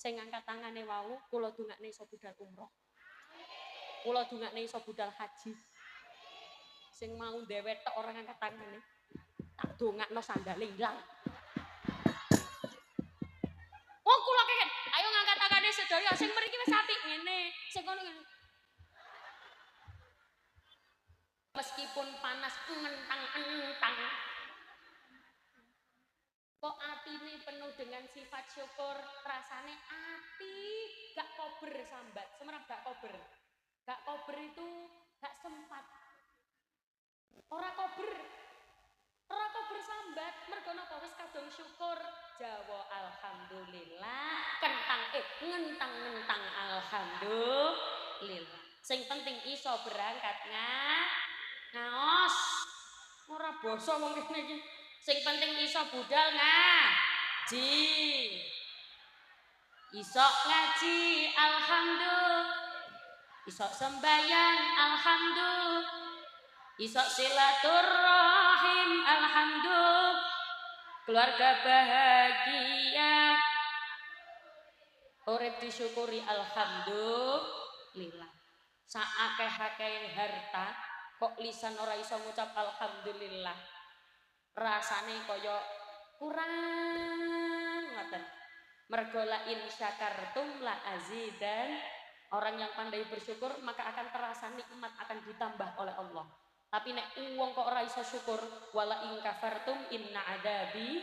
Sing ngangkat tangane wau kula dongakne iso budal umroh. Kula dongakne iso budal haji. Sing mau dhewek tok ora ngangkat tangane. Tak dongakno sandale ilang. Wong kula keket, ayo ngangkat tangane sedaya sing mriki wis apik ngene. Sing kono ngene. Meskipun panas ngentang-entang. Kok atine penuh dengan sifat syukur, rasane ati, gak kober sambat, semerap gak kober. Gak kober itu gak sempat. Ora kober sambat, mergo napa wis kadung syukur. Jawa alhamdulillah, ngentang-ngentang alhamdulillah. Sing penting iso berangkat ngaos. Ora basa wong kene iki. Sing penting iso budal ngaji. Iso ngaji alhamdulillah. Iso sembayang alhamdulillah. Iso silaturahim alhamdulillah. Keluarga bahagia. Urip disyukuri alhamdulillah. Saakeh-akeh harta kok lisan ora iso ngucap alhamdulillah. Rasane kaya kurang ngoten. Mergo la in syakartum la azidan. Orang yang pandai bersyukur maka akan terasa nikmat akan ditambah oleh Allah. Tapi nek wong kok ora iso syukur, wala in kafartum inna adabi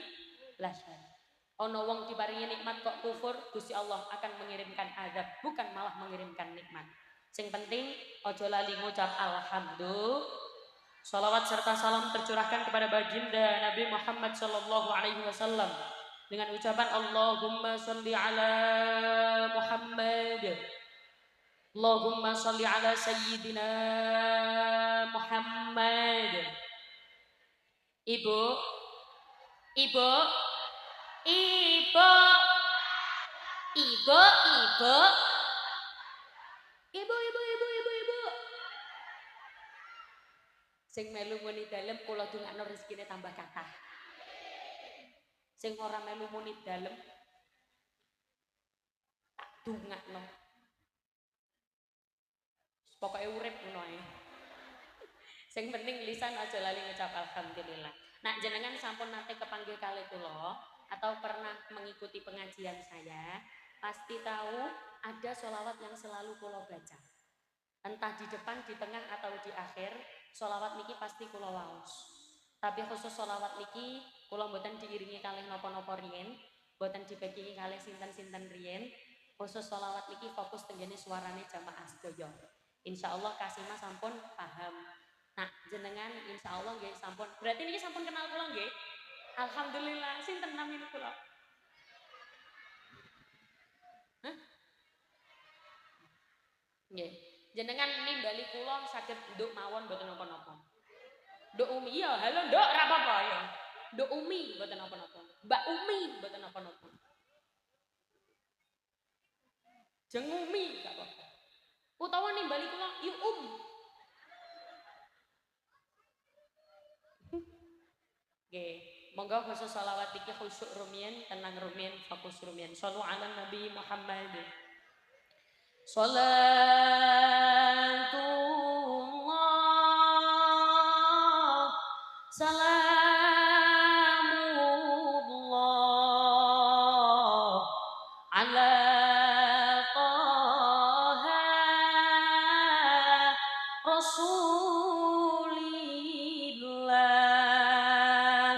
lasyadid. Ono wong diparingi nikmat kok kufur, Gusti Allah akan mengirimkan azab, bukan malah mengirimkan nikmat. Sing penting ojo lali ngucap alhamdulillah. Salawat serta salam tercurahkan kepada baginda Nabi Muhammad sallallahu alaihi wasallam dengan ucapan Allahumma sholli ala Muhammad. Allahumma sholli ala sayyidina Muhammad. Ibu. Sing melu muni dalem kula dongakno rezekine tambah kathah. Sing ora melu muni dalem tak dongakno. Pokoke urip ngono ae. Sing penting lisan aja lali ngucap alhamdulillah. Nak jenengan sampun nate kepanggil kalih kula atau pernah mengikuti pengajian saya, pasti tahu ada sholawat yang selalu kula baca. Entah di depan, di tengah atau di akhir, sholawat niki pasti kula waos. Tapi khusus sholawat niki kula mboten diiringi kalih napa-napa riyen, mboten dibagi kalih sinten-sinten riyen. Khusus sholawat niki fokus tenggene suarane jamaah sedaya. Insyaallah kasima sampun paham. Nah, jenengan insyaallah nggih sampun. Berarti niki sampun kenal kula nggih? Alhamdulillah, sinten namine kula? Hah? Nggih. Jenengan nimbali kula saged nduk mawon mboten napa-napa. Nduk Umi ya, halo Nduk, ora apa-apa ya. Nduk Umi mboten napa-napa. Mbak Umi mboten napa-napa. Jeng Umi gak apa-apa. Utawa nimbali kula yu Nggih, monggo khusus sholawat iki khusyuk rumiyin, tenang rumiyin, fokus rumiyin. Shallu ala Nabi Muhammad. Salatullah salamullah ala taha rasulillah.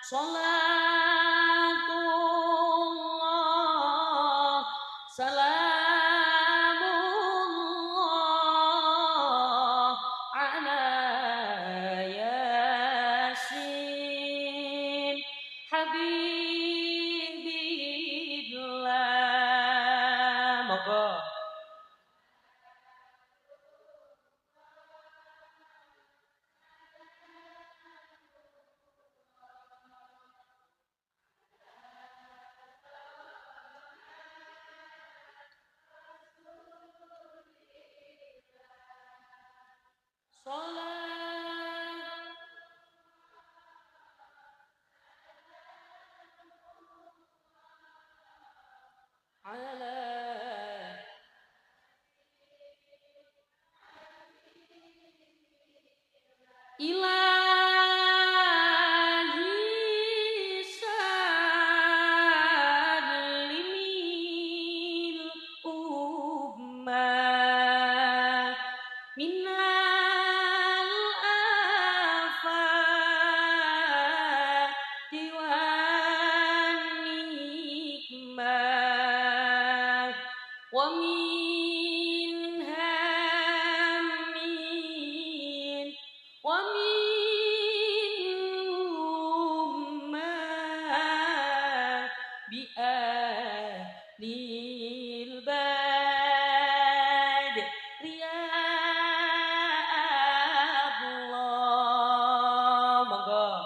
Salatullah salamullah ala yasin habibillah. Monggo. wa minha min wa minhum ma bi'alil bad riyadullah monggo.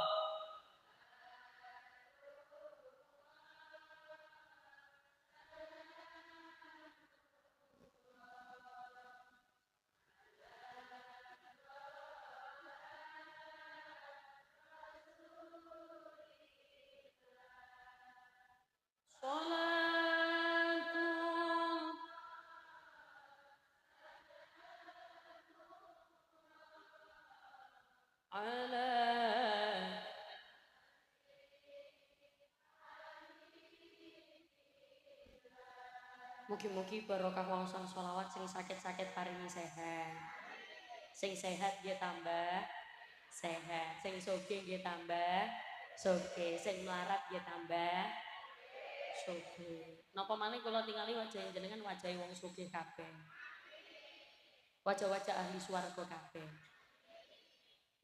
Mugi-mugi barokah wangsul sholawat sing sakit-sakit paringi sehat. Sing sehat dia tambah sehat. Sing sugih dia tambah sugih. Sing melarat dia tambah sugih. Napa malih kula tingali wajah jenengan wajahe wong sugih kabeh. Wajah-wajah ahli swarga kabeh.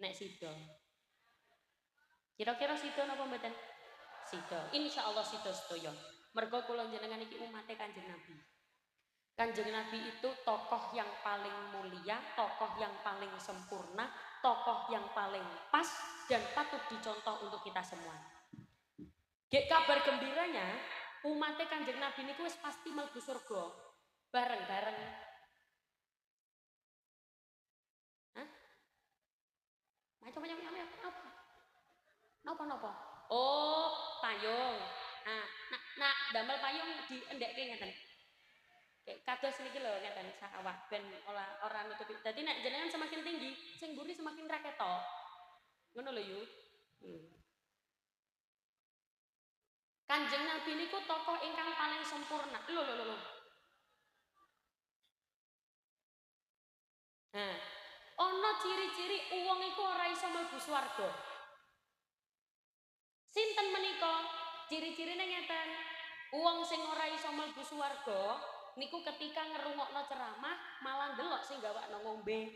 Nek sida. Kira-kira sida napa mboten? Sida. Insyaallah sida sedaya. Mergo kula jenengan iki umate Kanjeng Nabi. Kanjeng Nabi itu tokoh yang paling mulia, tokoh yang paling sempurna, tokoh yang paling pas dan patut dicontoh untuk kita semua. Gek kabar gembiranya, umate Kanjeng Nabi niku wis pasti mlebu surga bareng-bareng. Hah? Macam-macam apa? Napa? Oh, payung. Nah, damel payung diendekke ngeten. Kayak kados niki lho ngeten sakawak ben ora nutupi. Dadi nek jenengan semakin tinggi, sing mburi semakin ra ketok. Ngono lho yu. Kanjeng Nabi niku tokoh ingkang paling sempurna. Lho. Nah, ana ciri-ciri wong iku ora iso mlebu swarga. Sinten menika? Ciri-cirine ngeten. Wong sing ora iso mlebu swarga niku ketika ngerungokno ceramah malah ndelok sing gawakno ngombe.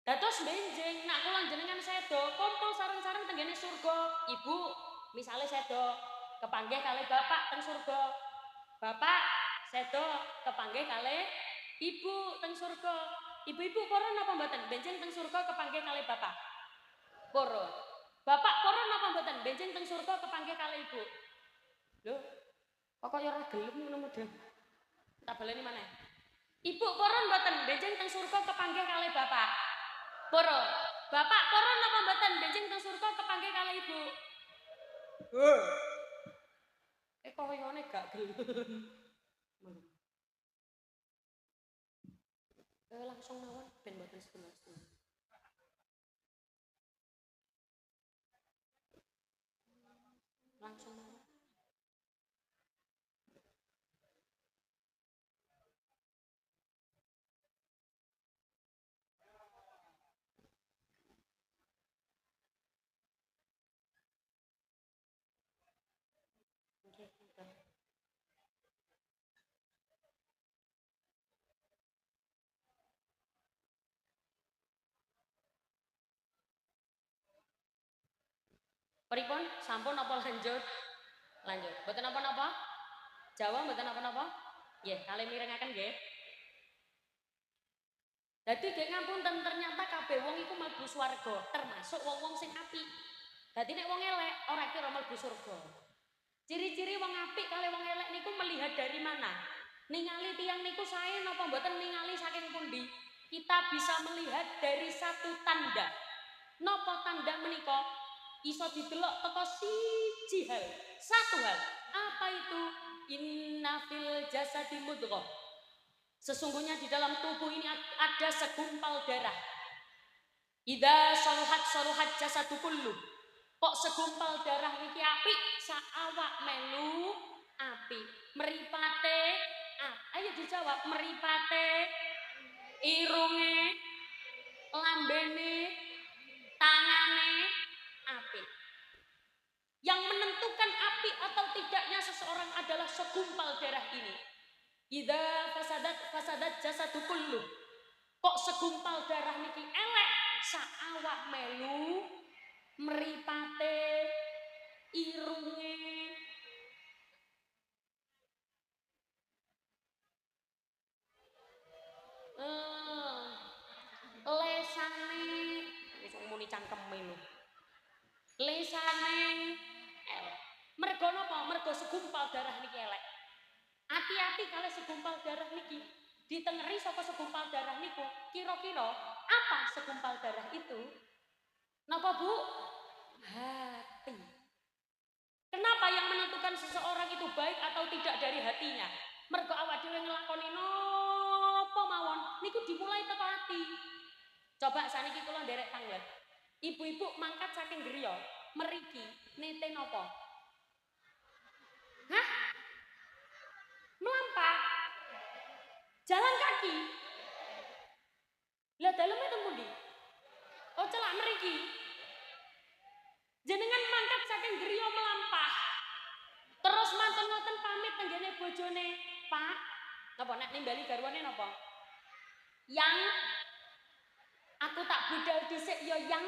Dados benjing, nak kula jenengan sedo, kumpul sareng-sareng tenggene surga. Ibu, misale sedo, kepanggih kalih bapak teng surga. Bapak sedo kepanggih kalih ibu teng surga. Ibu-ibu purun napa mboten? Benjing teng surga kepanggih kalih bapak. Purun. Bapak purun napa mboten? Benjing teng surga kepanggih kalih ibu. Lho, kok kaya ora gelem ngono model. Tak baleni maneh. Ibu purun mboten? Benjing teng surga kepanggih kalih bapak. Purun. Bapak purun napa mboten? Benjing teng surga kepanggih kalih ibu. Koyone gak gelem. Langsung mawon ben mboten setengah-setengah. Langsung mawon. Pripun? Sampun apa lanjut? Lanjut. Mboten napa-napa? Jawa mboten napa-napa? Nggih, kalih mirengaken nggih. Dadi nggih ngapunten ternyata kabeh wong iku mlebu swarga, termasuk wong-wong sing apik. Dadi nek wong elek ora kira mlebu surga. Ciri-ciri wong apik kali wong elek niku melihat dari mana? Ningali tiang niku sae napa mboten ningali saking pundi? Kita bisa melihat dari satu tanda. Napa tanda menika? Iso didelok teko siji hal. Satu hal. Apa itu? Inna fil jasadi mudghah. Sesungguhnya di dalam tubuh ini ada segumpal darah. Idza saluhat jasadu kullu. Kok segumpal darah niki apik, sak awak melu apik. Mripate, ayo dijawab, mripate, irunge, lambene, tangane apik. menentukan api atau tidaknya seseorang adalah segumpal darah ini. Idza fasadat jasadu kullu. Kok segumpal darah niki elek, sak awak melu, mripate, irunge, lesane, wis muni cangkeme lho. Lesane elek. Mergo napa? Mergo segumpal darah niki elek. Hati-hati kalau segumpal darah niki. Ditengeri saka segumpal darah niku, kira-kira apa segumpal darah itu? Napa Bu? Hati. Kenapa yang menentukan seseorang itu baik atau tidak dari hatinya? Mergo awak dhewe nglakoni napa mawon niku dimulai teko ati. Coba saniki kula nderek tanglet. Ibu-ibu mangkat saking griya, meriki nete napa? Hah? Melampah. Jalan kaki. Lah daleme teng pundi? Oh celak mriki. Jenengan mangkat saking griya melampah. Terus manten-manten pamit tenggene bojone, Pak. Napa nek nimbali garwane napa? Yang aku tak budal dhisik ya yang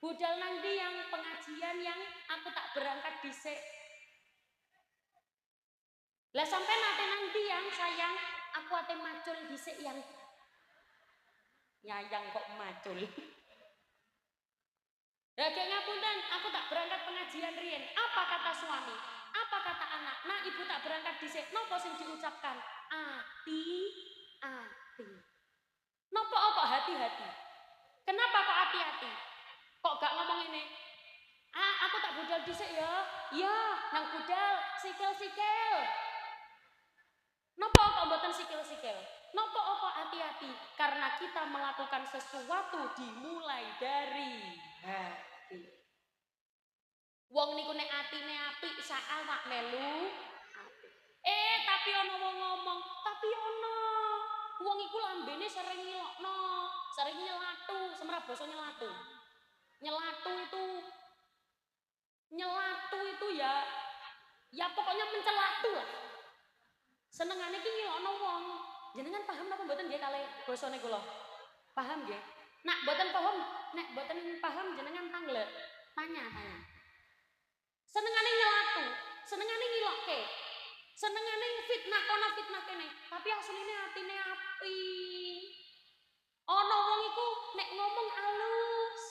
budal nanti yang pengajian yang aku tak berangkat dhisik. Lah sampai nanti yang sayang aku ate macul dhisik yang nyayang kok macul. Ya kayak ngapunten, aku tak berangkat pengajian riyen. Apa kata suami? Apa kata anak? Nah, ibu tak berangkat dhisik. Napa sing diucapkan? Hati-hati. Napa kok hati-hati? Kenapa kok hati-hati? Kok gak ngomong ini? Aku tak budal dhisik ya. Ya, nang budal sikil-sikil. Napa kok mboten sikil-sikil? Napa kok hati-hati? Karena kita melakukan sesuatu dimulai dari hati. Wong niku nek atine apik sak awak melu apik. Tapi ana wong ngomong, tapi ana wong iku lambene sering ngilokno, sering nyelatu, semrap basa nyelatu. Nyelatu itu ya pokoknya mencelatu lah. Senengane ki ngilokno wong. Jenengan paham napa mboten nggih kalih basane kula? Paham nggih? Nek mboten paham jenengan tanglet. Tanya. Senengane nyelatu, senengane ngilokke. Senengane fitnah kono fitnah kene, tapi asline atine api. Ana wong iku nek ngomong alus,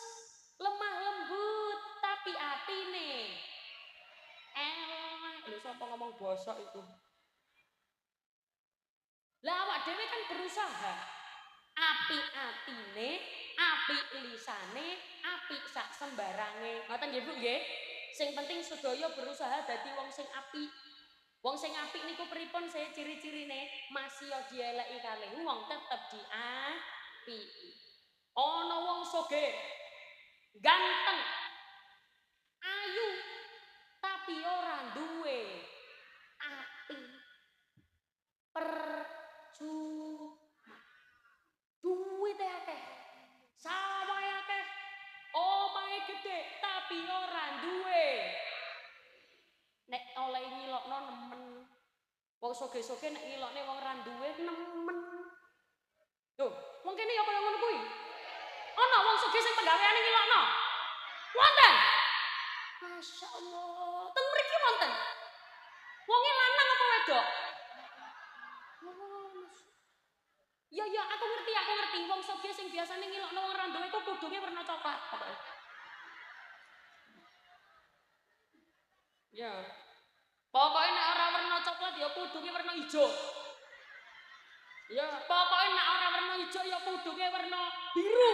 lemah lembut, tapi atine lho sapa ngomong bosok itu. Lah awak dhewe kan berusaha. Apik atine, apik lisane, apik sak sembarange. Ngoten nggih Bu nggih? Sing penting sedaya berusaha dadi wong sing apik. Wong sing apik niku pripun saya ciri-cirine? Masih yo dieleki kalih wong tetep diapiki. Ana wong sugih, ganteng, ayu, tapi ora duwe ati. Duit akeh, sawah akeh, omahe gede, tapi ora duwe. Nek oleh ngilokno nemen. Wong soge-soge nek ngilokne wong ra duwe nemen. Lho, wong kene ya kaya ngono kuwi. Ana wong soge sing penggaweane ngilokno. Wonten. Masyaallah. Teng mriki wonten. Wonge lanang apa wedok? Ya, aku ngerti. Wong soge sing biasane ngilokno wong ra duwe iku kudunge warna coklat. Ya. Pokoknya nek ora warna coklat ya kudunge warna ijo. Ya, pokoknya nek ora warna ijo ya kudunge warna biru.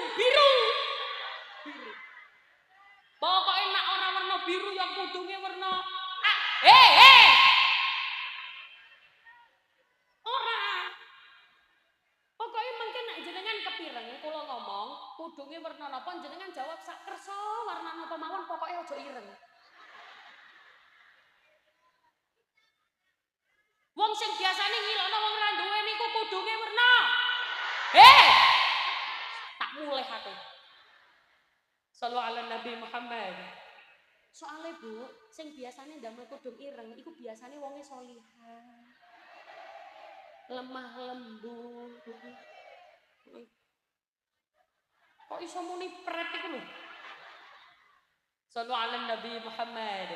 Pokoknya nek ora warna biru ya kudunge warna ora. Pokoknya mungkin nek jenengan kepireng kula ngomong kudunge warna napa jenengan jawab sak kersa warna napa mawon pokoknya aja ireng. Wong sing biasane ngilokno wong ra duwe niku kudunge werna. Tak mulih aku. Shallallahu ala Nabi Muhammad. Soalnya Bu, sing biasanya ndamel kudung ireng iku biasanya wonge solihah. Lemah lembut. Kok iso muni pret iku lho? Sallu ala Nabi Muhammad.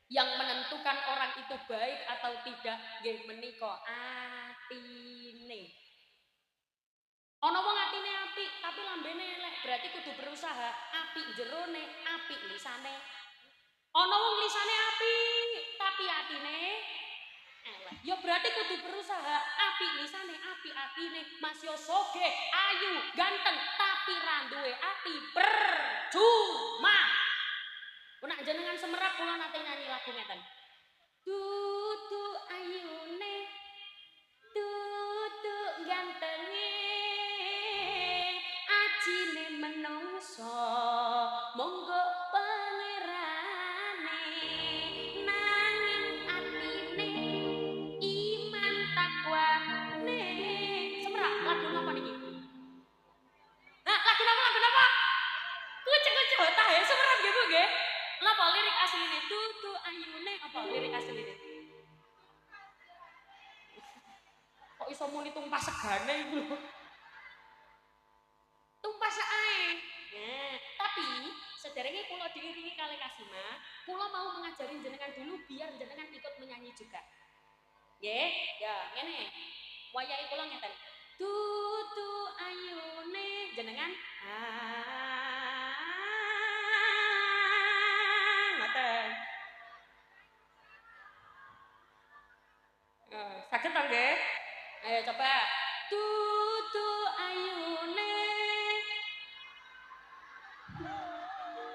Yang menentukan orang itu baik atau tidak nggih menika atine. Ana wong atine apik tapi lambene elek, berarti kudu berusaha. Apik jerone, apik lisane. Ana wong lisane apik tapi atine elek. Ya berarti kudu berusaha. Apik lisane, apik atine, Mas yo sogeh, ayu, ganteng tapi ra duwe ati percuma. Nak jenengan semerap kula nate nyanyi lagu ngeten. Tutu ayune, tutu gantenge, ajine menungso, monggo pangerane, nanging atine iman takwane. Semerap lagu napa niki? Nah, lagu napa? Kucuk-kucuk tahe semerap nggih Bu nggih. Napa lirik asline tutu ayune apa lirik asline? Kok iso muni tumpah segane iku lho. Tumpah sae. Nah, tapi sederenge kula diiringi kali Kasima, kula mau mengajari jenengan dulu biar jenengan ikut menyanyi juga. Nggih? Ya, ngene. Wayahe kula ngeten. Tutu ayune jenengan sakit ta nggih? Ayo coba. Tutu ayune.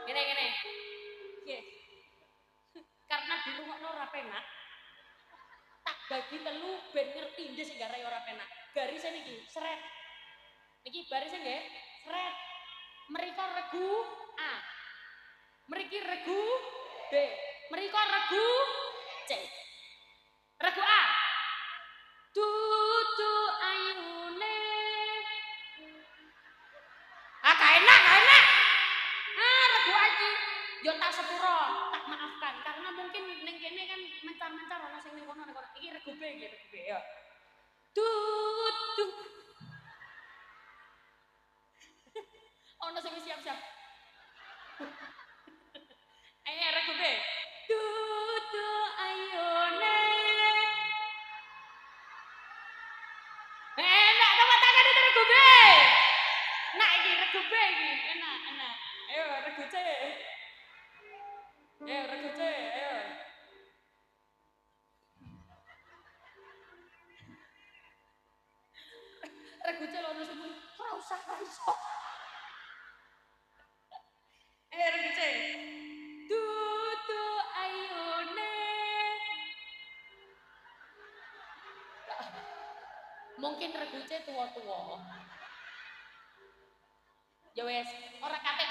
Gini. Nggih. Karena dirungokno ora penak. Tak bagi telu ben ngerti ndes sing garae ora penak. Garise niki, sret. Niki barise nggih, sret. Mriko regu A. Mriki regu B. Mriko regu C. Regu A. Tutu ayune. Gak enak. Regu aja. Yo tak sepuro, tak maafkan karena mungkin ning kene kan mencar-mencar ana sing ning kono. Iki regu B nggih, regu B ya. Tutu. Ana sing siap-siap. Ayo regu B. Tutu ayune. Enak tepuk tangan itu regu B. Nah ini regu B ini enak. Ayo regu C. Ayo. Regu C lono sebut. Ora usah. Ayo regu C. Tutu ayune. Mungkin regu C tua-tua. Ya wes, ora kate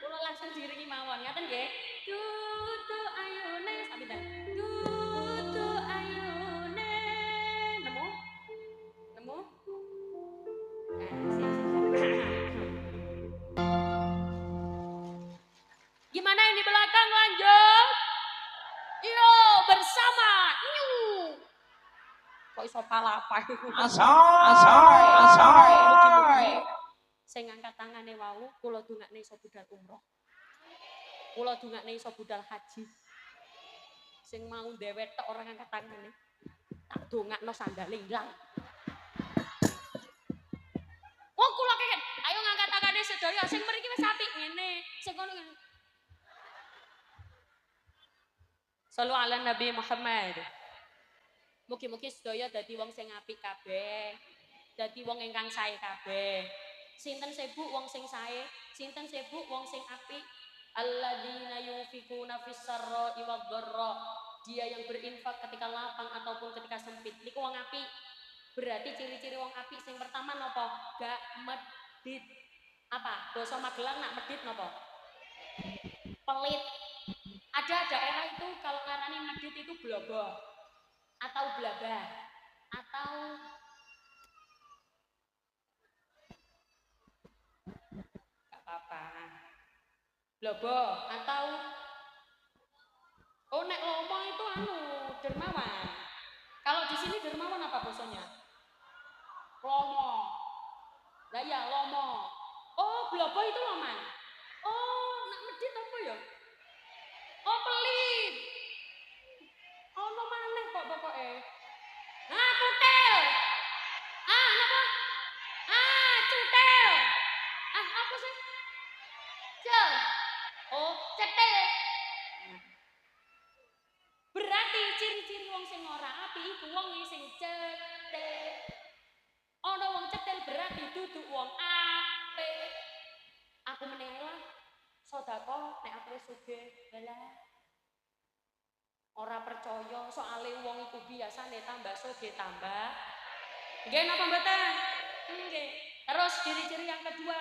kula langsung diringi mawon ngaten nggih. Tutu ayune sapitan. Tutu ayune. Nemu? Gimana yang di belakang lanjut? Yo bersama. Kok iso palapa iku? Asai. Sing ngangkat tangane wau kula dongakne iso budal umroh. Kula dongakne iso budal haji. Sing mau ndewet tok ora ngangkat tangane. Tak dongakno sandale ilang. Wong kula keket, ayo ngangkat tangane sedaya sing mriki wis apik ngene. Sing kono ngene. Sallu ala Nabi Muhammad. Mugi-mugi sedaya dadi wong sing apik kabeh. Dadi wong ingkang sae kabeh. Sinten sibuk wong sing sae, sinten sibuk wong sing apik. Alladzina yunfikuna fis-sarra'i wad-dharra. Dia yang berinfak ketika lapang ataupun ketika sempit. Niku wong apik. Berarti ciri-ciri wong apik sing pertama napa? Gak medit. Apa? Basa Magelang nak medit napa? Pelit. Ada daerah itu kalau ngarani medit itu blobo atau blaba atau gak apa-apa. Blobo atau oh nek lomo itu dermawan. Kalau di sini dermawan apa bosnya? Lomo. Lah ya lomo. Oh blobo itu loman. Oh nak medit apa ya? Oh pelit. Oh no maneh kok pokoknya. Ah kutil. Ah apa? Ah cutil. Ah apa sih? Cel. Oh cetil. Berarti ciri-ciri wong sing ora api iku wong sing cetil. Ana wong cetil berarti duduk wong apik. Aku meneh lah sedekah nek aku sugih. Lah ora percaya soalé wong iku biasane tambah sugih tambah. Nggih napa mboten? Nggih. Terus ciri-ciri yang kedua,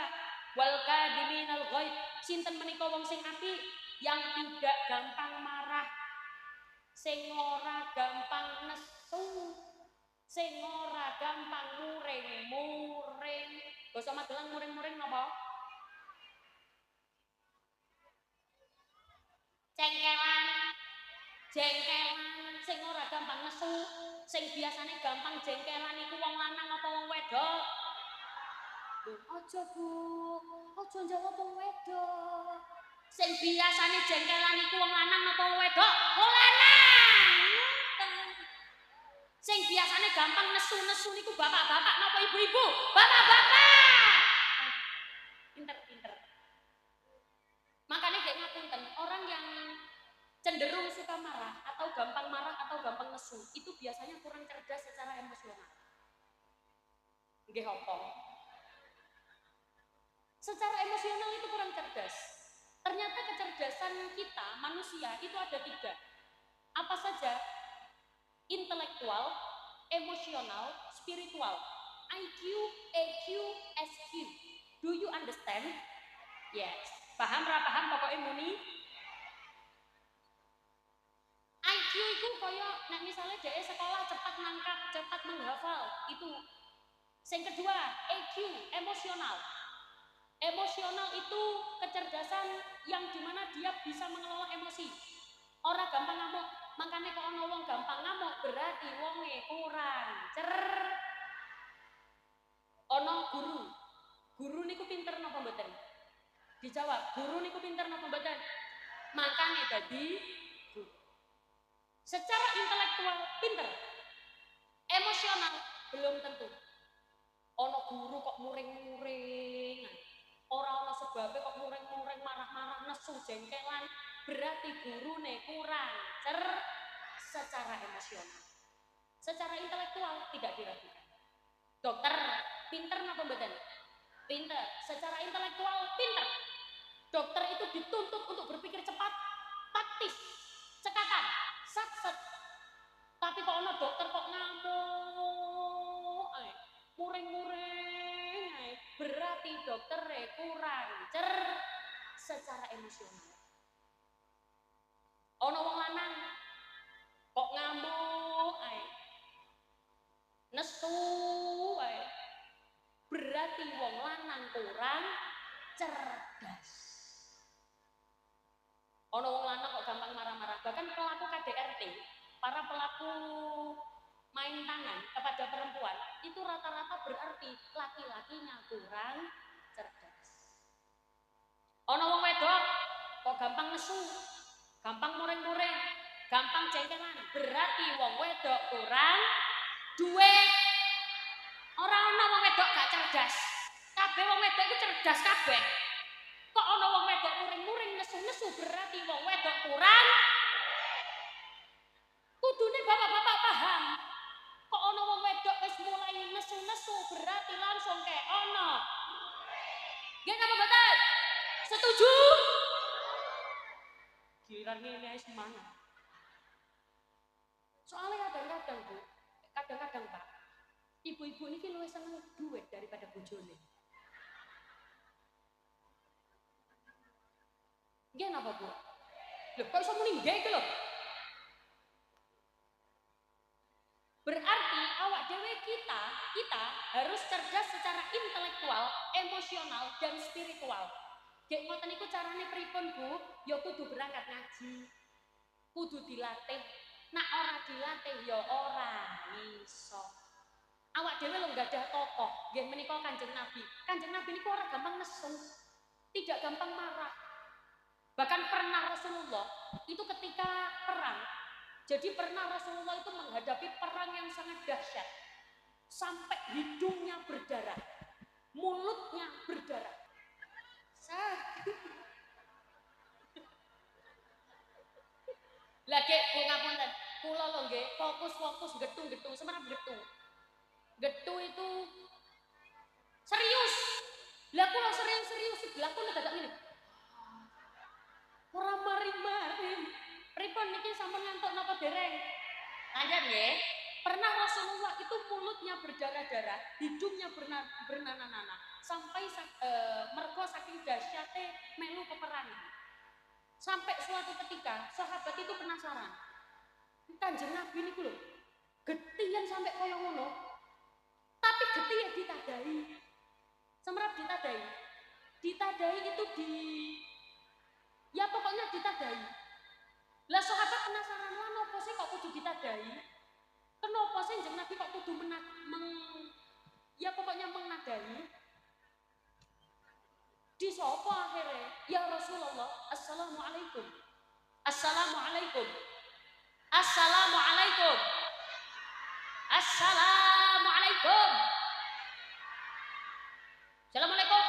wal kadiminal ghaib. Sinten menika wong sing apik yang tidak gampang marah, sing ora gampang nesu, sing ora gampang muring-muring. Basa Magelang muring-muring napa? Cengkelan, jengkelan, sing ora gampang nesu, sing biasane gampang jengkelan iku wong lanang apa wong wedok? Aja Bu, aja jawab wong wedok. Sing biasane jengkelan iku wong lanang apa wong wedok? Wong lanang. Sing biasane gampang nesu-nesu niku bapak-bapak napa ibu-ibu? Bapak-bapak. Pinter-pinter. Makanya kayak ngapunten, orang yang cenderung suka marah atau gampang nesu, itu biasanya kurang cerdas secara emosional. Nggih apa? Secara emosional itu kurang cerdas. Ternyata kecerdasan kita manusia itu ada 3. Apa saja? Intelektual, emosional, spiritual. IQ, EQ, SQ. Do you understand? Yes. Paham ra paham pokoknya muni. IQ itu kaya nek misalnya dhek sekolah cepat nangkap, cepat menghafal, itu. Yang kedua, EQ, emosional. Emosional itu kecerdasan yang dimana dia bisa mengelola emosi. Orang gampang ngamuk, makanya kalau ono wong gampang ngamuk berarti wonge kurang ono guru niku pinter napa mboten? Dijawab, guru niku pinter napa mboten? Makanya dadi guru. Secara intelektual pinter, emosional belum tentu. Ono guru kok muring-muring, orang ono sebabnya kok muring-muring, marah-marah, nesu, jengkelan, berarti gurune kurang secara emosional. Secara intelektual tidak diragukan. Dokter pinter napa mboten? Pinter. Secara intelektual pinter. Dokter itu dituntut untuk berpikir cepat, taktis, cekatan, satset. Tapi kok ono dokter kok ngamuk, muring-muring, berarti dokternya kurang secara emosional. Ono wong lanang kok ngamuk, nesu, berarti wong lanang kurang cerdas. Ono wong lanang kok gampang marah-marah, bahkan pelaku KDRT, para pelaku main tangan kepada perempuan itu rata-rata berarti laki-lakinya kurang cerdas. Ono wong wedok kok gampang nesu, gampang muring-muring, gampang jengkelan, berarti wong wedok kurang duwe. Orang ono wong wedok gak cerdas, kabeh wong wedok itu cerdas kabeh. Kok ono wong wedok muring-muring nesu-nesu berarti wong wedok kurang. Kudune bapak-bapak paham. Kok ono wong wedok wis mulai nesu-nesu berarti langsung kayak ono. Nggih napa mboten? Setuju? Giliran ngene ae semangat. Soalnya kadang-kadang Bu, kadang-kadang Pak, ibu-ibu niki luwih seneng duit daripada bojone. Nggih napa Bu? Lho kok iso muni nggih iki lho? Berarti awak dewe kita harus cerdas secara intelektual, emosional, dan spiritual. Gek ngoten niku carane pripun, Bu? Ya kudu berangkat ngaji. Kudu dilatih. Nak ora dilatih ya ora iso. Awak dhewe lho gadah tokoh, nggih menika Kanjeng Nabi. Kanjeng Nabi niku ora gampang nesu. Tidak gampang marah. Bahkan pernah Rasulullah itu ketika perang. Jadi pernah Rasulullah itu menghadapi perang yang sangat dahsyat. Sampai hidungnya berdarah, mulutnya berdarah. Lagi ngapunten, kula lho nggih fokus getung semerap getung. Getu itu serius. Lah kula serius sebelah kula dadak ngene. Ora mari-mari. Pripun niki sampun ngantuk napa dereng? Lanjut nggih. Pernah Rasulullah itu mulutnya berdarah-darah, hidungnya bernanah-nanah, sampai mergo saking dahsyate melu peperangan. Sampai suatu ketika sahabat itu penasaran. Kanjeng Nabi niku lho, getian sampai kaya ngono. Tapi geti ya ditadai. Semerap ditadai. Ditadai itu ya pokoknya ditadai. Lah sahabat penasaran, "Wah, napa sih kok kudu ditadai? Kenapa sih Kanjeng Nabi kok kudu ya pokoknya menadai?" Di sopo akhirnya? Ya Rasulullah, assalamualaikum. Assalamualaikum. Assalamualaikum. Assalamualaikum. Assalamualaikum.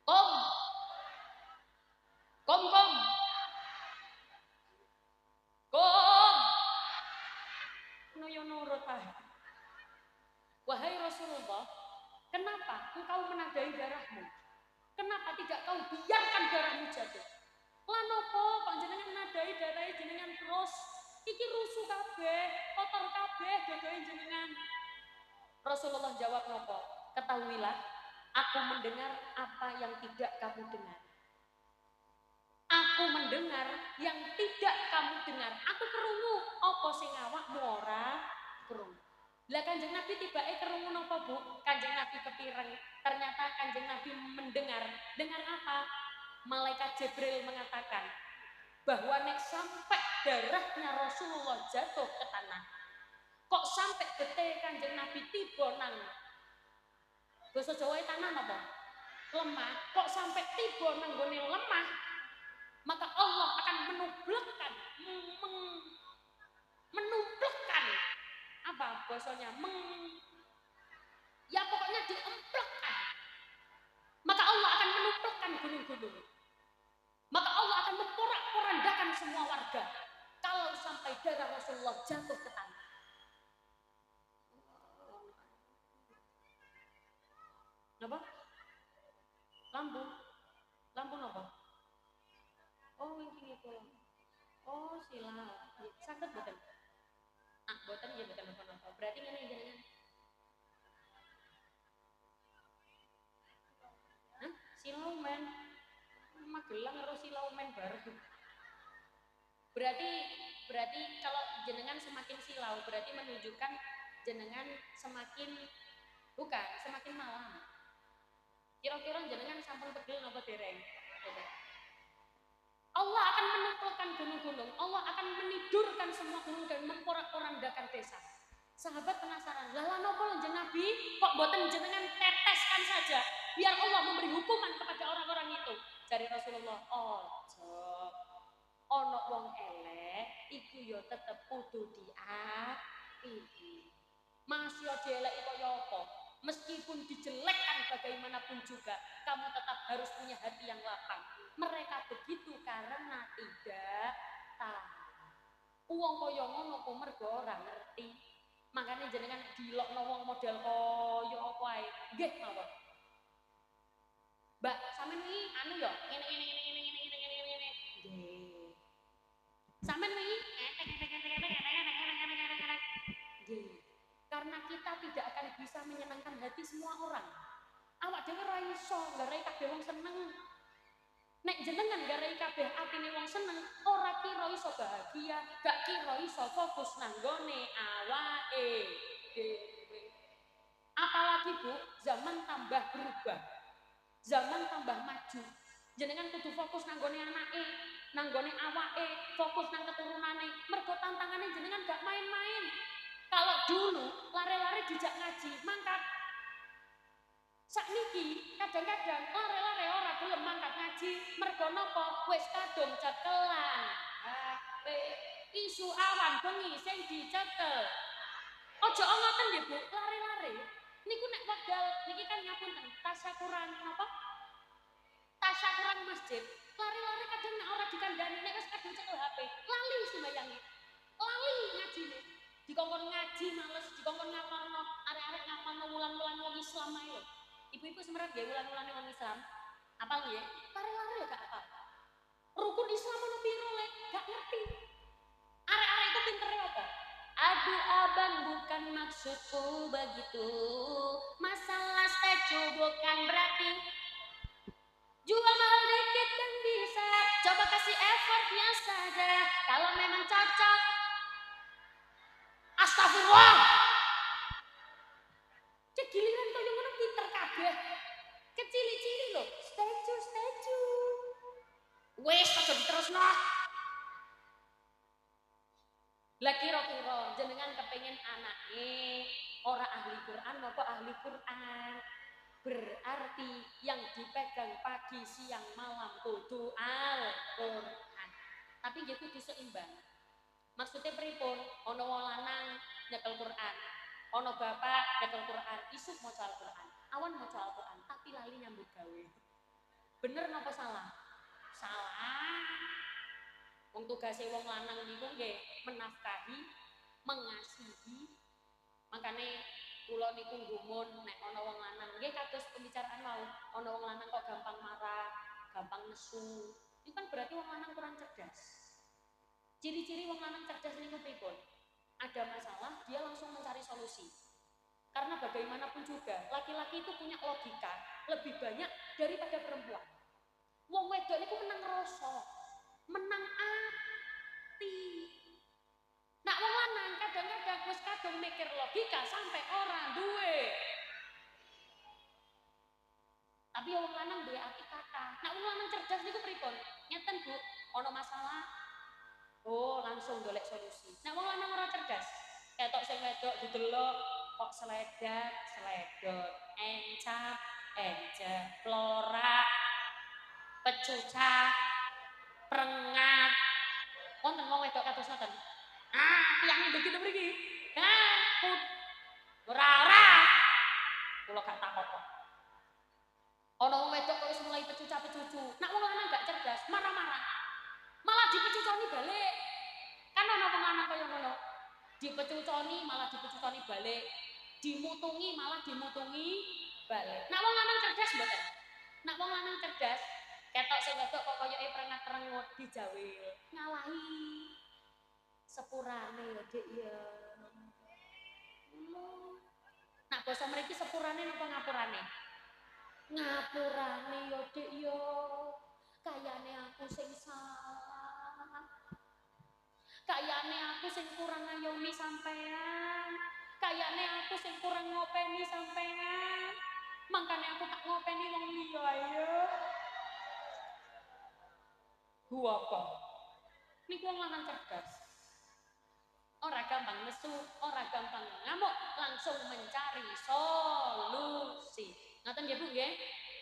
Kom. Kom. Noyo nurut ah. Wahai Rasulullah, kenapa engkau menadai darahmu? Kenapa tidak kau biarkan darahmu jatuh? Lah nopo panjenengan nadai darah jenengan terus? Iki rusuh kabeh, kotor kabeh dodoe jenengan. Rasulullah jawab nopo? Ketahuilah, aku mendengar apa yang tidak kamu dengar. Aku mendengar yang tidak kamu dengar. Aku krungu apa sing awakmu ora krungu. Lah Kanjeng Nabi tibake krungu napa, Bu? Kanjeng Nabi kepireng. Ternyata Kanjeng Nabi mendengar. Dengar apa? Malaikat Jibril mengatakan bahwa nek sampai darahnya Rasulullah jatuh ke tanah, kok sampai getih Kanjeng Nabi tiba nang basa Jawa tanah napa? Lemah. Kok sampai tiba nang gone lemah, maka Allah akan menumplekkan apa bahasanya ya pokoknya diemplekkan, maka Allah akan menumplekkan gunung-gunung, maka Allah akan memporak-porandakan semua warga kalau sampai darah Rasulullah jatuh ke tanah. Apa? Lampu apa? Oh wingi itu. Oh sila. Sakit betul. Boten ya betul apa-apa. Berarti ngene jenengan. Hah? Silaumen. Magelang karo silaumen bareng. Berarti kalau jenengan semakin silau berarti menunjukkan jenengan semakin malam. Kira-kira jenengan sampun pegel napa dereng? Allah akan menumpukan gunung-gunung, Allah akan menidurkan semua gunung dan memporak-porandakan desa. Sahabat penasaran, lah napa Kanjeng Nabi kok boten jenengan teteskan saja biar Allah memberi hukuman kepada orang-orang itu. Dari Rasulullah, ojo ono wong elek iku ya tetep kudu diapihi. Masih dieleki kaya apa? Meskipun dijelekkan bagaimanapun juga, kamu tetap harus punya hati yang lapang. Mereka begitu karena tidak tahu. Wong kaya ngono kok mergo ora ngerti. Makanya jenengan dilokno wong model kaya apa ae. Nggih mawon. Mbak, sampean iki anu ya, ngene. Nggih. Sampean iki nggih. Karena kita tidak akan bisa menyenangkan hati semua orang. Awak dhewe ora iso nggarai kabeh wong seneng. Nek jenengan garai kabeh atine wong seneng, ora kira iso bahagia, gak kira iso fokus nang gone awake dhewe. Apalagi Bu, zaman tambah berubah. Zaman tambah maju. Jenengan kudu fokus nanggone anake, nanggone awake, fokus nang keturunane. Mergo tantangane jenengan gak main-main. Kalau dulu lare-lare dijak ngaji, mangkat. Sakniki kadang-kadang lare-lare ora gelem mangkat ngaji, mergo napa? Wis kadung cekelan. HP isu awan bengi sing dicekel. Ojo ngoten nggih Bu, lare-lare. Niku nek wekdal niki kan ngapunten, tasyakuran napa? Tasyakuran masjid. Lari-lari kadang nek ora dikandani nek wis kadung cekel HP, lali sembayange. Lali ngajine. Dikongkon ngaji males, dikongkon ngapalno, arek-arek ngapalno wulan-wulan wong Islam ae lho. Ibu-ibu semerep nggih wulan-wulane wong Islam. Apal nggih? Lari-lari ya gak apal. Rukun Islam ono piro lek? Gak ngerti. Arek-arek itu pintere apa? Aduh abang bukan maksudku begitu. Masalah statue bukan berarti jual mahal dikit kan bisa. Coba kasih effortnya saja. Kalau memang cocok. Astagfirullah. Cek giliran kau yang ngono pinter kabeh. Kecili-cili loh. Statue. Wes aja diterusno. Lah kira-kira jenengan kepengen anake ora ahli Quran apa ahli Quran? Berarti yang dipegang pagi, siang, malam kudu Al-Quran. Tapi gitu diseimbang. Maksudnya pripun? Ono wong lanang nyekel Quran, ono bapak nyekel Quran, isuk maca Al-Quran, awan maca Al-Quran, tapi lali nyambut gawe. Bener napa salah? Salah. Wong tugase wong lanang niku nggih menafkahi, mengasihi. Makane kula niku nggumun nek ana wong lanang nggih kados pembicaraan mau, ana wong lanang kok gampang marah, gampang nesu. Itu kan berarti wong lanang kurang cerdas. Ciri-ciri wong lanang cerdas niku pripun? Ada masalah, dia langsung mencari solusi. Karena bagaimanapun juga, laki-laki itu punya logika lebih banyak daripada perempuan. Wong wedok niku menang rasa, menang ati. Nak wong lanang kadang-kadang wis kadung mikir logika sampai orang duwe. Tapi wong lanang duwe ati kata. Nak wong lanang cerdas niku pripun? Ngeten Bu, ana masalah. Oh, langsung golek solusi. Nak wong lanang ora cerdas. Ketok sing wedok didelok kok sledot, encap, plorak, pecucak, prengat. Wonten wong wedok kados ngoten. Tiyang begitu mriki. Ora. Kula gak takok kok. Ana wong wedok kok wis mulai pecucak-pecucu. Nak wong lanang gak cerdas, marah-marah. Malah dipecuconi balik. Kan ana wong lanang kaya ngono. Dipecuconi malah dipecuconi balik. Dimutungi malah dimutungi balik. Nak wong lanang cerdas mboten? Nak wong lanang cerdas, ketok sing wedok kok koyoke prengat-prengut dijawil. Ngalahi. Sepurane ya Dik ya. Nak basa mriki sepurane napa ngapurane? Ngapurane ya Dik ya. Kayane aku sing salah. Kayane aku sing kurang ngayomi sampean. Kayane aku sing kurang ngopeni sampean. Mangkane aku tak ngopeni wong liya ya. Gua apa? Niku wong lanang cerdas. Ora gampang nesu, ora gampang ngamuk, langsung mencari solusi. Ngaten nggih Bu nggih?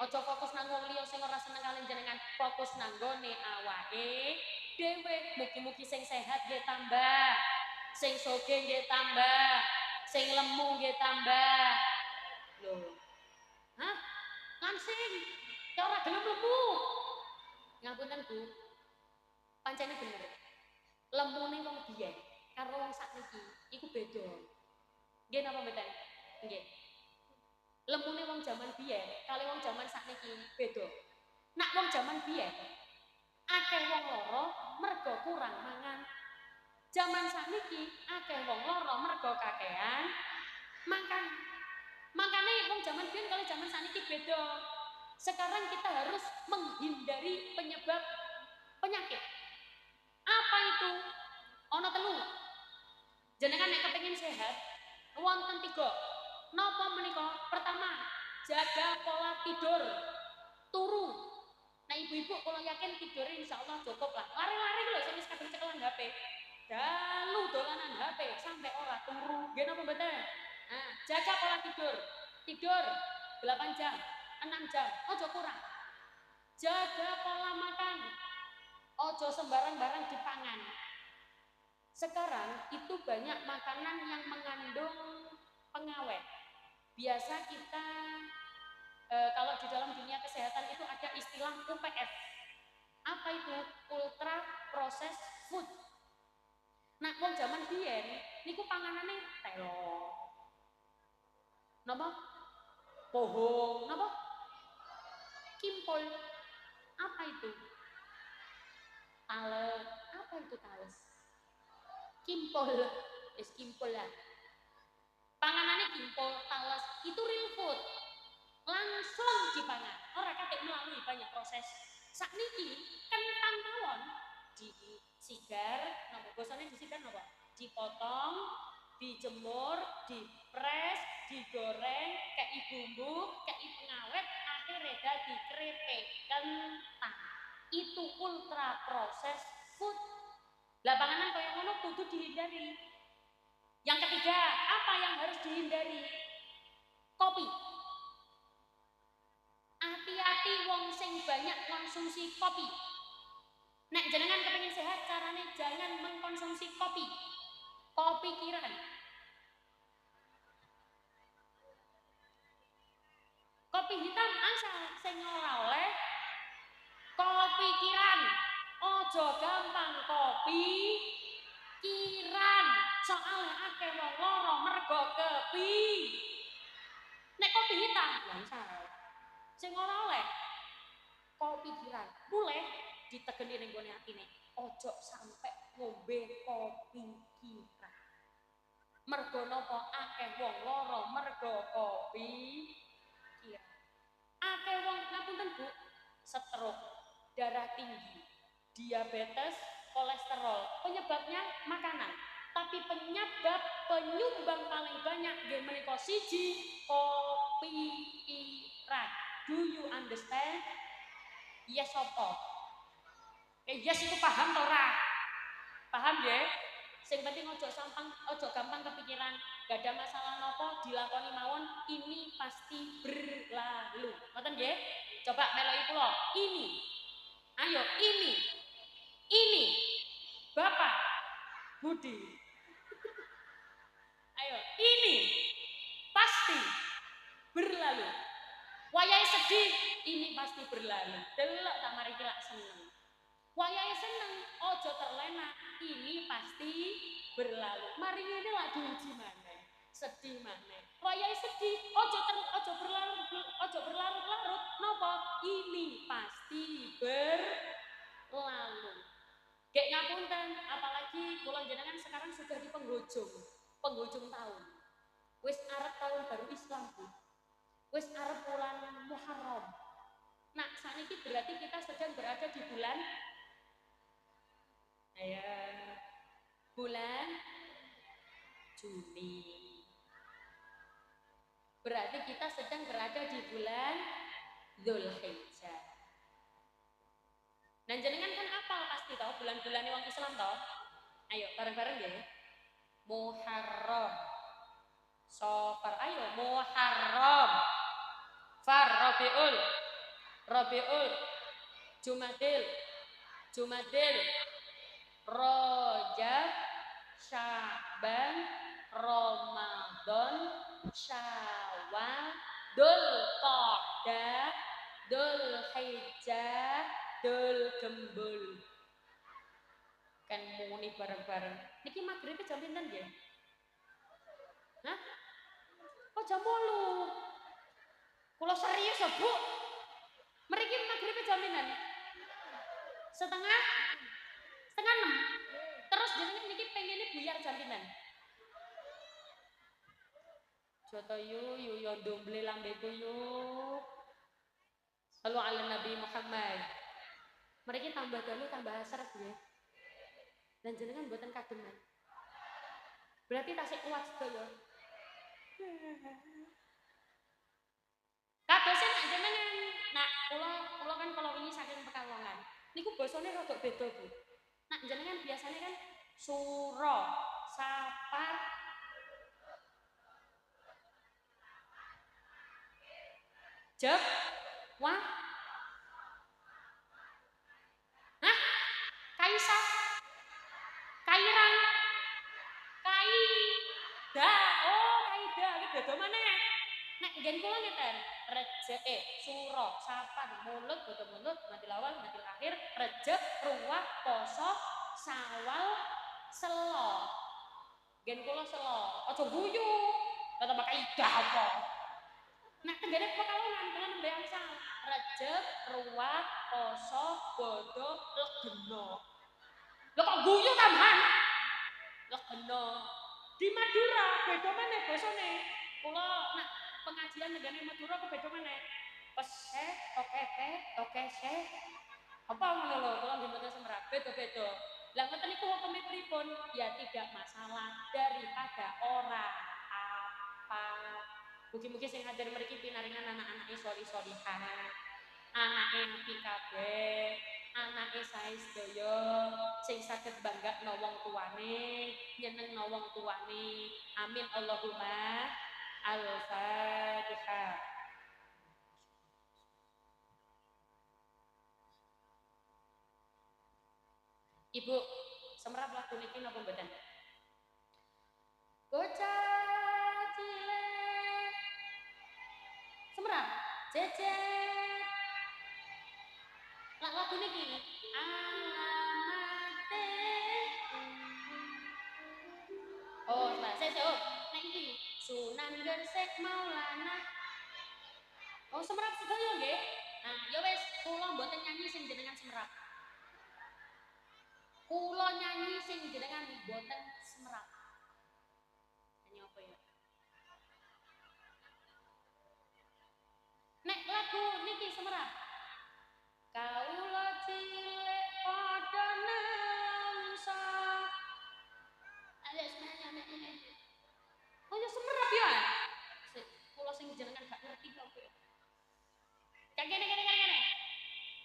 Aja fokus nang wong liya sing ora seneng kalian jenengan, fokus nang gone awake dhewe. Mugi-mugi sing sehat nggih tambah, sing sugih nggih tambah, sing lemu nggih tambah. Lho. Hah? Langsing. Ya ora gelem lemu. Ngapunten Bu. Pancene bener. Lemune wong biyen karo wong sakniki iku beda. Nggih napa mboten? Nggih. Lemune wong jaman biyen kali wong jaman sakniki beda. Nak wong jaman biyen akeh wong lara mergo kurang mangan. Jaman sakniki akeh wong lara mergo kakehan makan. Makanya wong jaman biyen kali jaman sakniki beda. Sekarang kita harus menghindari penyebab penyakit. Apa itu? Ono telu. Jenengan nek kepengin sehat, wonten 3. Napa menika? Pertama, jaga pola tidur. turu. Nah ibu-ibu kalau yakin tidur insyaallah cukup lah. Lari-lari lho sing wis kadung cekelan HP. Dalu dolanan HP sampai ora turu. Nggih napa mboten? Nah, jaga pola tidur. Tidur 8 jam, 6 jam, ojo kurang. Jaga pola makan. Ojo sembarang barang dipangan. Sekarang itu banyak makanan yang mengandung pengawet. Biasa kita kalau di dalam dunia kesehatan itu ada istilah UPF. Apa itu? Ultra Processed Food. Nah, wong zaman biyen niku panganane telo. Napa? Pohong, napa? Kimpul. Apa itu? Tales. Apa itu tales? Kimpul. Wis kimpul lah. Panganane kimpul, tales, itu real food. Langsung dipangan. Ora katik melalui banyak proses. Sakniki kentang mawon disigar, napa bosone disigar napa? Dipotong, dijemur, dipres, digoreng, kei bumbu, kei pengawet, akhirnya dadi krepek kentang. Itu ultra proses food. Lah panganan kaya ngono kudu dihindari. Yang ketiga, apa yang harus dihindari? Kopi. Hati-hati wong sing banyak konsumsi kopi. Nek jenengan kepengin sehat, carane jangan mengkonsumsi kopi. Kopi kiran. Kopi hitam asal sing ora oleh kopi kiran. Ojo gampang kopi kiran. Soale akeh wong lara mergo kepi. Nek kopi hitam langsung sing ora oleh kopi kiran. Boleh ditegeni ning gone atine. Ojo sampe ngombe kopi kiran. Mergo napa akeh wong lara mergo kopi kiran. Akeh wong ngapunten Bu, stroke, darah tinggi, diabetes, kolesterol. Penyebabnya makanan. Tapi penyumbang paling banyak nggih menika siji kopi kiran. Do you understand? Yes apa? Yes itu paham to ora? Paham nggih? Sing penting ojo gampang kepikiran, gak ada masalah nopo dilakoni mawon, ini pasti berlalu. Ngoten nggih? Coba meloki kula. Ini. Ayo ini. Bapak Budi. Ayo, ini pasti berlalu. Wayahe sedih, ini pasti berlalu. Delok tak mari lak seneng. Wayahe seneng, ojo terlena, ini pasti berlalu. Mari ngene lak diuji maneh. Sedih maneh. Wayahe sedih, ojo berlarut-larut. Napa? Ini pasti berlalu. Gek ngapunten, apalagi kula jenengan sekarang sudah di penghujung tahun. Wis arep tahun baru Islam, Bu. Wis arep bulan Muharram. Nah, saniki berarti kita sedang berada di bulan bulan Juni. Berarti kita sedang berada di bulan Dzulhijjah. Dan jenengan kan apal pasti toh bulan-bulan wong Islam toh. Ayo bareng-bareng ya. Muharram. Safar. Ayo Muharram. Far Rabiul. Jumadil. Rajab, Sya'ban, Ramadan, Syawal, Dzulqa'dah, Dzulhijjah, Dzulgembul. Kan muni bareng-bareng. Niki maghrib jam pinten nggih? Hah? Kok jam 8? Kula serius ya, Bu. Mriki maghrib jam pinten? Setengah 6. Terus jenengan niki pengene buyar jam pinten? Joto yu yo domble lambeku yu. Salu ala Nabi Muhammad. Mriki tambah dalu tambah asar nggih. Dan jenengan mboten kademen. Berarti tasik kuat sedaya. Kadose nek jenengan Nah, kula kan kalau ini saking Pekalongan. Niku basane rada beda, Bu. Nah, jenengan biasanya kan suro, sapar, jep, wah, hah? Kaisa, kairang, kaida. Oh, kaida. Iki beda maneh. Nek ngen kula ngeten, suro, sapar, mulut, bodo mulut, mati lawal, mati akhir, rejek, ruwah, poso, sawal, selo. Gen kula selo. Aja guyu. Kata pakai ida apa? Nek tenggene Pekalongan kula nembe angsal. Rejek, ruwah, poso, bodo, legeno. Lho kok guyu tambahan? Legeno. Di Madura beda meneh basane. Kula nek pengajian negane Madura kok beda meneh. Pese, tokete, tokese. Apa ngono lho, kula nggih mboten semerap, beda-beda. Lah ngoten niku hukume pripun? Ya tidak masalah daripada ora apa. Mugi-mugi sing hadir mriki pinaringan anak-anake sholih-sholihah. Anake nabi kabeh, anake sae sedaya sing saged banggakno wong tuane, nyenengno wong tuane. Amin Allahumma al-Fatihah. Ibu, semerap lagu niki napa mboten? Bocah cilik. Semerap, jejet. Lagu niki alamate. Oh, Mbak, oh, nek iki Sunan Gresik Maulana. Oh, semerap sedaya nggih. Nah, ya wis, kula mboten nyanyi sing jenengan semerap. Kula nyanyi sing jenengan mboten semerap. Nyanyi apa ya? Nek lagu niki semerap. Kaula cilik padha nangsa. Ayo semuanya nek. Oh ya semerap ya. Kula sing jenengan gak ngerti kok. Kak kene.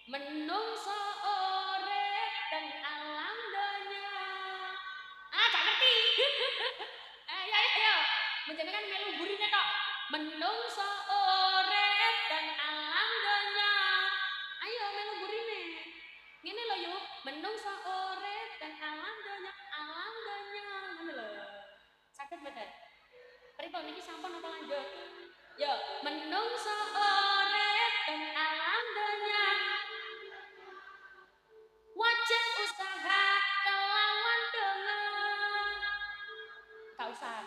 Menungso urip teng alam donya. Ah, gak ngerti. Ayo. Menjenengan melu burine tok. Menungso urip teng alam donya. Ayo melu burine. Ngene lho yo, menungso urip teng alam donya, ngono lho. Saged mboten? Pripun iki sampun apa lanjut? Yo, menungso urip teng alam donya. Wajib usaha kelawan donga. Gak usah.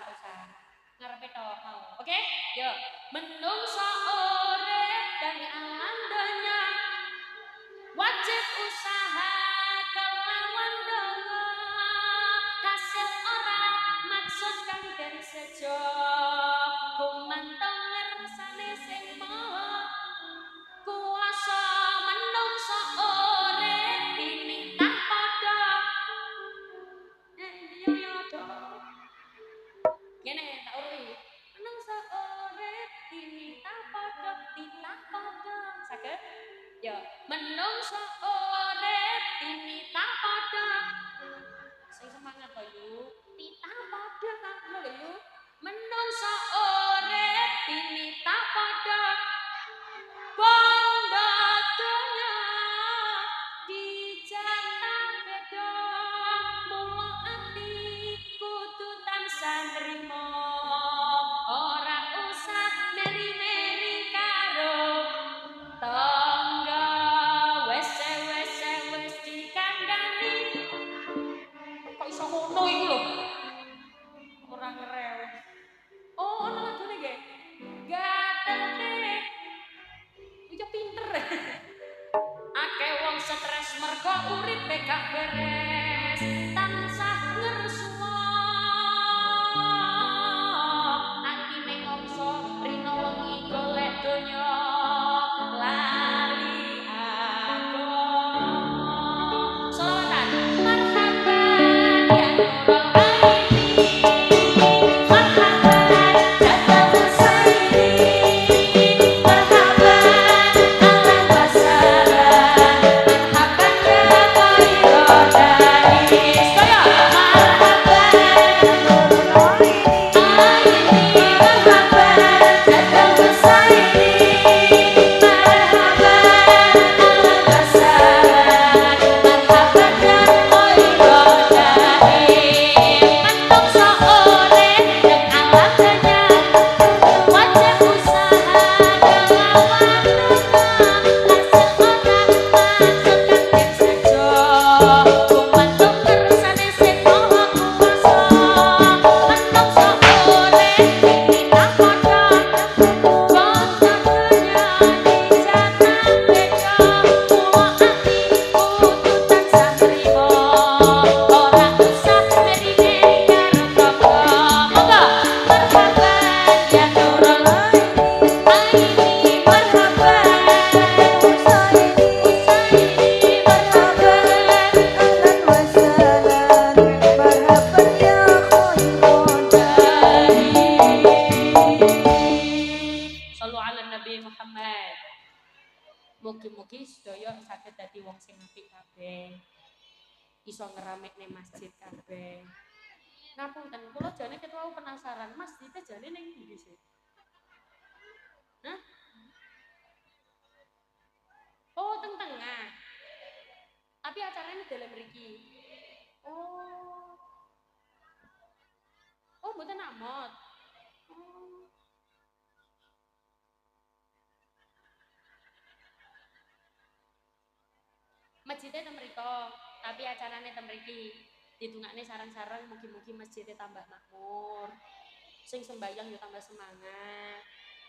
Ngarepe tok mau. Oke? Yo, menungso urip teng alam donya. Wajib usaha kelawan donga. Hasil ora maksud kang den sejo. Kumantong ngersane sing maha kuasa menungso urip tinitah padha. Yo to. Ngene tak urui. Menungso urip tinitah padha. Saged? Ya, menungso urip tinitah padha. Sing semangat to yu. Titah padha ngono lho yu. Menungso urip tinitah padha. Bondo donya dijatah beda. Mula ati kudu tansah nrimo. Ora usah meri-meri karo tangga. Wes dikandani. Kok iso ngono iku lho? Ora ngereweh. Oh, ana lagune nggih. Gatete. Iki pinter. Akeh wong stres mergo uripe gak beres. Tansah ngersua. Ati mengongso rino wengi golek donya. Lali agama. Selawatan. Marhaban ya Nurul Aini. Marhaban datang Husaini. Marhaban ala sing apik kabeh. Iso ngeramekne masjid kabeh. Ngapunten, kula jane ketua penasaran, masjid jane ning ndi sih? Hah? Oh, teng tengah. Tapi acaranya dalam mriki. Oh. Oh, mboten amot. Oh. Masjidnya teng mriko, tapi acaranya teng mriki. Ditungakne sarang-sarang mugi-mugi masjidnya tambah makmur. Sing sembayang yo tambah semangat.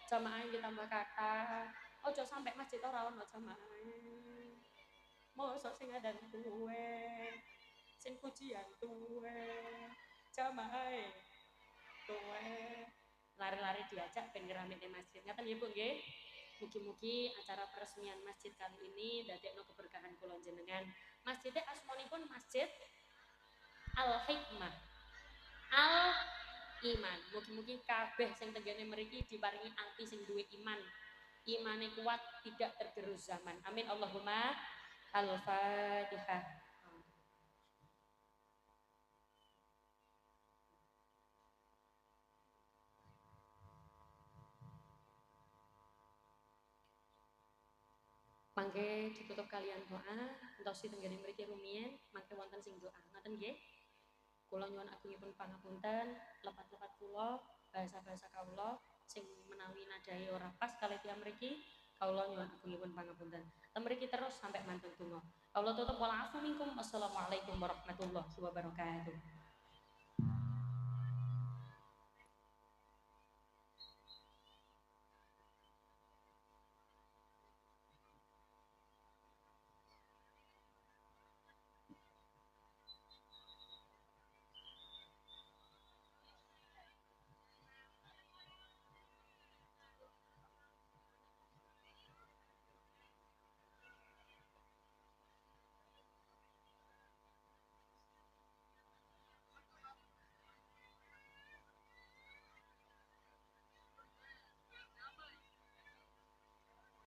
Jamaah yo tambah kathah. Ojo sampai masjid ora ono jamaah. Mosok sing ngadan tuwe. Sing pujian tuwe. Jamaah tuwe. Lari-lari diajak ben ngeramekne masjid. Ngaten nggih Bu nggih. Mugi-mugi acara peresmian masjid kali ini dadekno keberkahan kula jenengan. Masjidnya asmanipun Masjid Al-Hikmah. Al-Iman. Mugi-mugi kabeh sing tenggene mriki diparingi ati sing duwe iman. Imane kuat, tidak tergerus zaman. Amin Allahumma. Al-Fatihah. Mangke ditutup kalian doa, entosi tenggene mriki rumiyin, mangke wonten sing doa. Ngoten nggih. Kula nyuwun agungipun pangapunten, lepat-lepat kula, bahasa-bahasa kawula sing menawi nadahe ora pas kalih tiyang mriki, kawula nyuwun agungipun pangapunten. Temriki terus sampai mantun donga. Kawula tutup wala afu minkum. Wassalamualaikum warahmatullahi wabarakatuh.